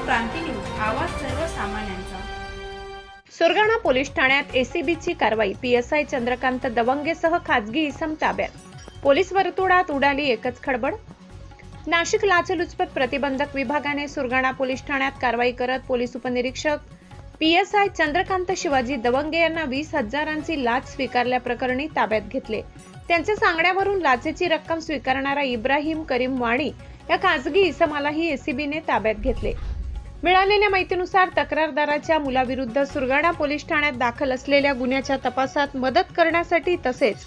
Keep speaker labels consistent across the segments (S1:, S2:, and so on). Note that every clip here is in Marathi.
S1: क्रांती न्यूज, आवाज सर्वसामान्यांचा।
S2: सुरगाणा पोलीस ठाण्यात एसीबीची कारवाई। पीएसआय चंद्रकांत दवंगेसह खासगी इसम ताब्यात। पोलीस वर्तुळात उडाली एकच खळबळ। नाशिक लाचलुचपत प्रतिबंधक विभागाने सुरगाणा पोलीस ठाण्यात कारवाई करत पोलीस उपनिरीक्षक पीएसआय चंद्रकांत शिवाजी दवंगे यांना 20,000ची लाच स्वीकारल्याप्रकरणी ताब्यात घेतले। त्यांच्या सांगण्यावरून लाचेची रक्कम स्वीकारणारा इब्राहिम करीम वाणी या खासगी इसमालाही एसीबीने ताब्यात घेतले। मिळालेल्या माहितीनुसार तक्रारदाराच्या मुलाविरुद्ध सुरगाणा पोलीस ठाण्यात दाखल असलेल्या गुन्ह्याच्या तपासात मदत करण्यासाठी तसेच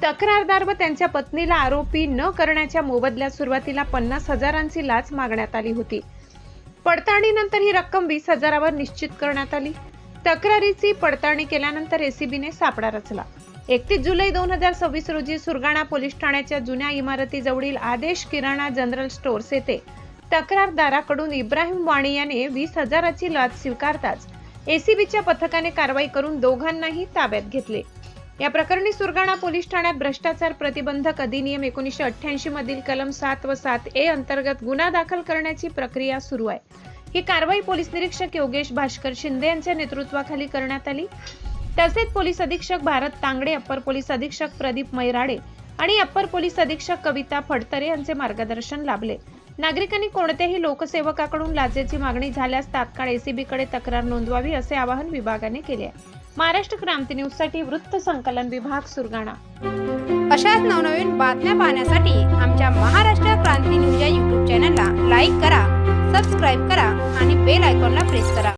S2: तक्रारदार व त्यांच्या पत्नीला आरोपी न करण्याच्या मोबदल्यात सुरुवातीला 50,000ची लाच मागण्यात आली होती। पडताळणीनंतर ही रक्कम 20,000वर निश्चित करण्यात आली। तक्रारीची पडताळणी केल्यानंतर एसीबीने सापळा रचला। 31 जुलै 2026 रोजी सुरगाणा पोलीस ठाण्याच्या जुन्या इमारतीजवळील आदेश किराणा जनरल स्टोअर्स येथे तक्रारदाराकडून इब्राहिम वाणी याने 20,000ची लाच स्वीकारताच एसीबीच्या पथकाने कारवाई करून दोघांनाही ताब्यात घेतले। या प्रकरणी सुरगाणा पोलीस ठाण्यात भ्रष्टाचार प्रतिबंधक अधिनियम 1988 मधील कलम 7 व 7A अंतर्गत गुन्हा दाखल करण्याची प्रक्रिया सुरू आहे। ही कारवाई पोलीस निरीक्षक योगेश भास्कर शिंदे यांच्या नेतृत्वाखाली करण्यात आली। तसेच पोलीस अधीक्षक भारत तांगडे, अप्पर पोलीस अधीक्षक प्रदीप मैराडे आणि अप्पर पोलीस अधीक्षक कविता फडतरे यांचे मार्गदर्शन लाभले। नागरिकांनी कोणत्याही लोकसेवकाकडून लाचेची मागणी झाल्यास तात्काळ एसीबीकडे तक्रार नोंदवावी असे आवाहन विभागाने केले आहे। महाराष्ट्र क्रांती न्यूज साठी वृत्त संकलन विभाग सुरगाणा।
S3: अशाच नवनवीन बातम्या पाहण्यासाठी आमच्या महाराष्ट्र क्रांती न्यूज या YouTube चॅनलला लाईक करा, सबस्क्राईब करा आणि बेल आयकॉनला प्रेस करा।